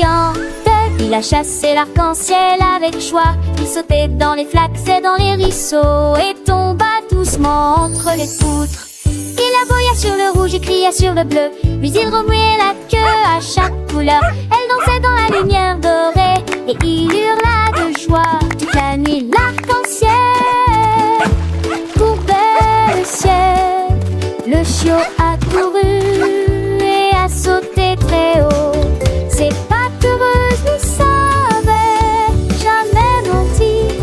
brillante. Il a chassé l'arc-en-ciel avec joie. Il sautait dans les flaques et dans les ruisseaux et tomba doucement entre les poutres. Il aboya sur le rouge et cria sur le bleu, puis il remuait la queue à chaque couleur. Elle dansait dans la lumière dorée et il hurla de joie toute la nuit. L'arc-en-ciel courbait le ciel. Le chiot a couru et a sauté très haut. Ses pattes heureuses ne savaient jamais mentir.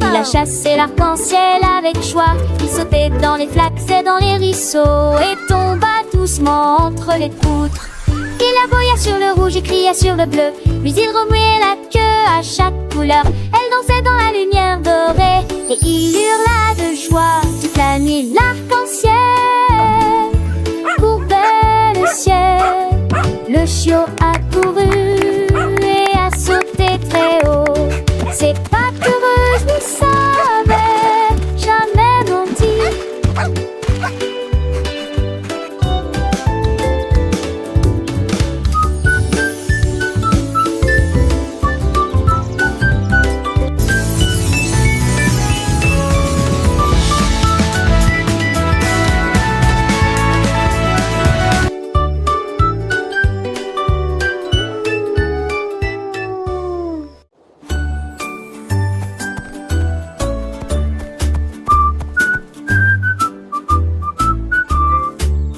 Il a chassé l'arc-en-ciel avec joie. Il sautait dans les flaques et dans les ruisseaux et tomba doucement entre les poutres. Il aboya sur le rouge et cria sur le bleu, puis il remuait la queue à chaque couleur. Elle dansait dans la lumière dorée et il hurla de joie toute la nuit. L'arc-en-ciel courbait le ciel. Le chiot a couru et a sauté très haut. Ses pattes heureuses ne savaient jamais mentir.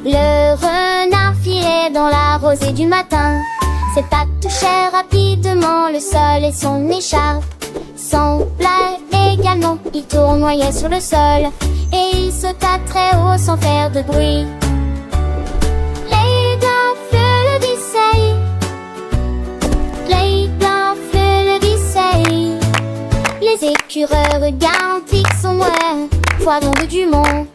Le renard filait dans la rosée du matin. Ses pattes touchaient rapidement le sol et son écharpe. Son plat également, il tournoyait sur le sol et il sauta très haut sans faire de bruit. Les gonfles le vissaient, les gonfles le vissaient. Les écureurs galantiques sont moins poivron de Dumont.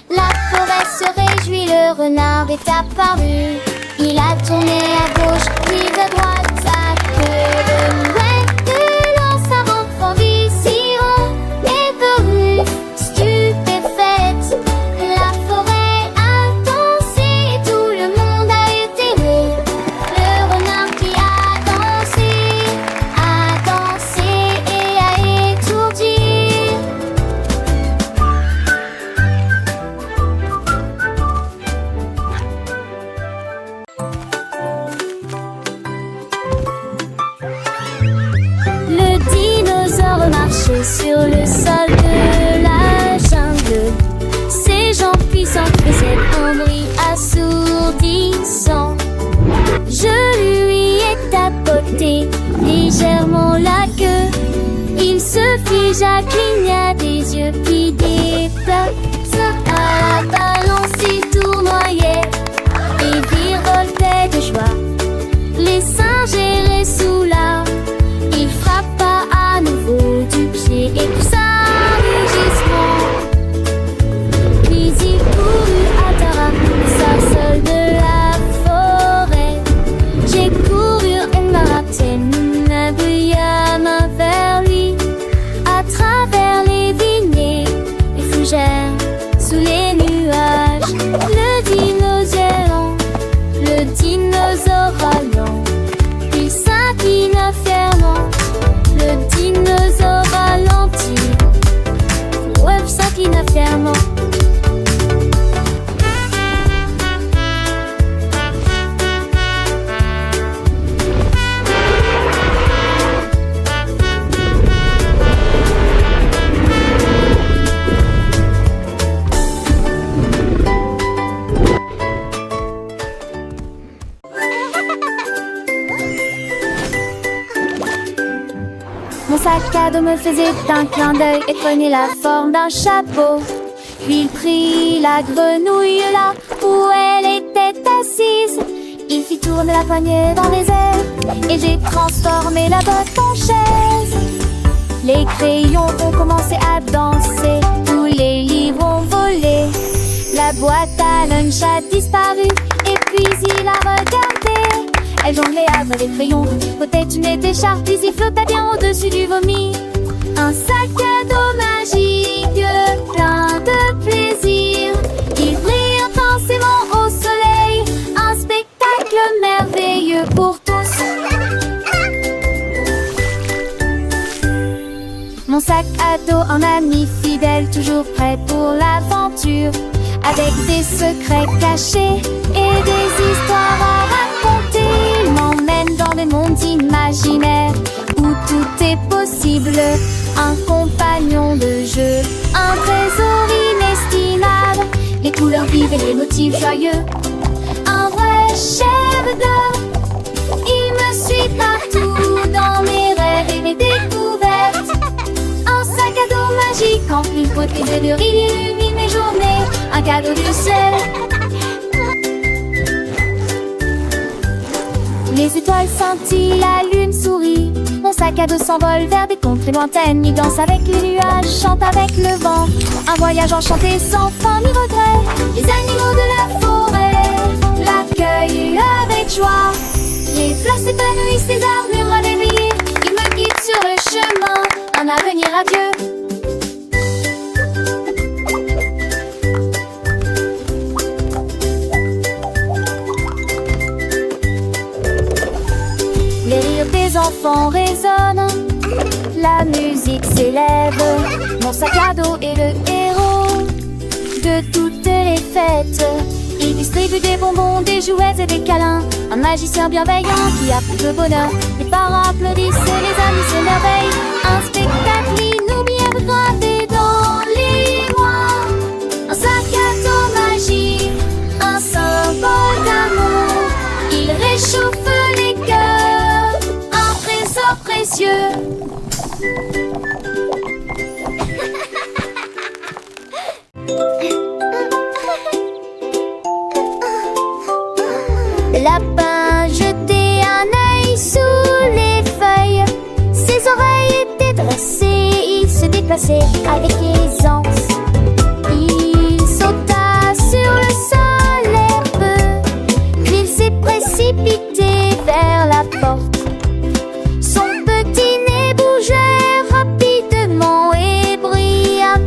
La forêt se réjouit, le renard est apparu. Il a tourné à gauche, puis de droite, sa queue de mouette lance avant envie, si rond et peureux, stupéfaite. La forêt a dansé, tout le monde a été heureux. Le renard qui a dansé et a étourdi. Marcher sur le sol de la jungle. Ses jambes puissantes faisaient un bruit assourdissant. Je lui ai tapoté légèrement la queue. Il se figea, cligna des yeux qui déplacent. À la balance il tournoyait et virevoltait de joie. Les singes erraient sous l'arbre. Il frappa à nouveau du pied et poussa un rugissement. Puis il courut à Tara, seul de la forêt. J'ai couru et ma brilla main vers lui. À travers les vignes, les fougères sous les nuages. Le dinosaure râlant, il s'inclina fièrement. Le dinosaure ralentit, Wolf s'inclina fièrement. Mon sac à dos me faisait un clin d'œil et prenait la forme d'un chapeau. Puis il prit la grenouille là où elle était assise. Il fit tourner la poignée dans les airs et j'ai transformé la botte en chaise. Les crayons ont commencé à danser, tous les livres ont volé. La boîte à lunch a disparu et puis il a regardé. Elle jonglait avec les crayons, peut-être une écharpe, puis il flottait bien au-dessus du vomi. Un sac à dos magique, plein de plaisir. Il brille intensément au soleil, un spectacle merveilleux pour tous. Mon sac à dos, un ami fidèle, toujours prêt pour l'aventure. Avec des secrets cachés et des histoires à raconter. Il m'emmène dans le monde imaginaire où tout est possible. Un compagnon de jeu, un trésor inestimable. Les couleurs vives et les motifs joyeux, un vrai chef d'œuvre. Il me suit partout dans mes rêves et mes découvertes. Un sac à dos magique en plus beauté de il illumine mes journées. Un cadeau du ciel. Les étoiles scintillent, la lune sourit. Mon sac à dos s'envole vers des contrées lointaines. Il danse avec les nuages, chante avec le vent. Un voyage enchanté sans fin ni regret. Les animaux de la forêt l'accueillent avec joie. Les fleurs s'épanouissent, les arbres à l'éveiller. Ils me guident sur le chemin, un avenir radieux. Les rires des enfants résonnent, la musique s'élève. Mon sac à dos est le héros de toutes les fêtes. Il distribue des bonbons, des jouets et des câlins. Un magicien bienveillant qui apporte le bonheur. Les parents applaudissent et les amis s'émerveillent. Un spectacle inoubliable gravé dans les mémoires. Un sac à dos magique, un symbole d'amour. Il réchauffe les cœurs, un trésor précieux. Lapin jetait un œil sous les feuilles. Ses oreilles étaient dressées, il se déplaçait avec aisance. Il sauta sur le sol herbeux, puis il s'est précipité vers la porte. Son petit nez bougeait rapidement et brillant.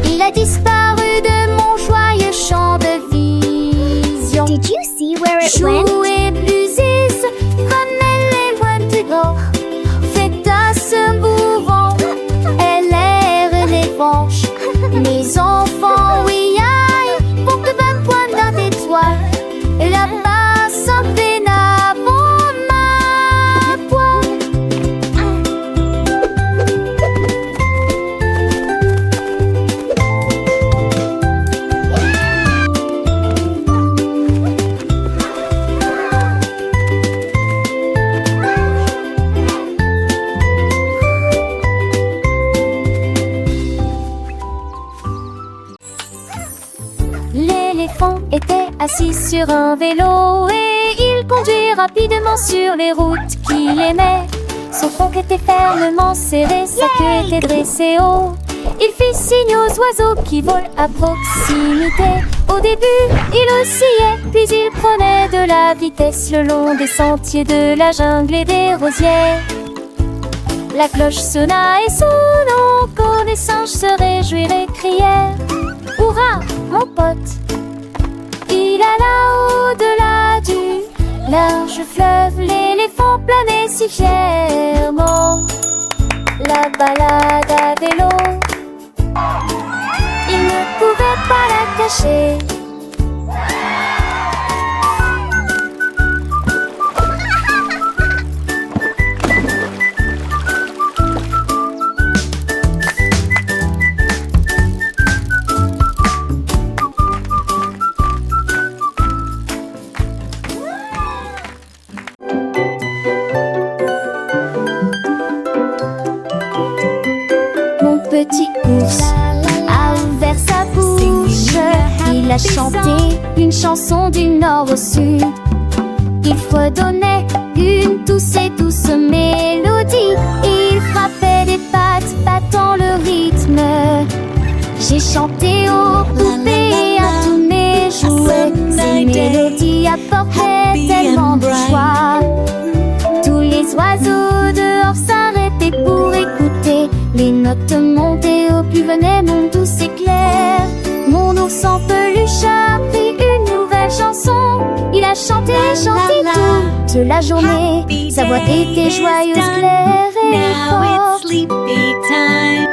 Il a disparu de mon joyeux champ de vision. Did you see where it went? Jouer plus aise, comme elle est loin de gros. Fait à ce mouvant, elle est revanche. Les enfants, oui, aïe, pour que 20 points dans tes toits. Là-bas, sans peine avant ma poire. L'éléphant était assis sur un vélo et il conduit rapidement sur les routes qu'il aimait. Son tronc était fermement serré, sa queue était dressée haut. Il fit signe aux oiseaux qui volent à proximité. Au début, il oscillait, puis il prenait de la vitesse le long des sentiers de la jungle et des rosiers. La cloche sonna et son oncle des singes se réjouiraient, crièrent: Hurrah, mon pote! Il alla au-delà du large fleuve, l'éléphant planait si fièrement. La balade à vélo, il ne pouvait pas la cacher. Petit ours a ouvert sa bouche. a chanté une chanson du nord au sud. Il fredonnait une douce et douce mélodie. Il frappait des pattes, battant le rythme. J'ai chanté aux poupées et à tous mes jouets. Ces mélodies apportaient tellement de joie. Tous les oiseaux dehors s'arrêtaient pour écouter. Les notes montaient au plus venait mon doux éclair. Mon ours en peluche a pris une nouvelle chanson. Il a chanté, chanté toute la journée. Sa voix était joyeuse, claire et Now forte. it's sleepy time.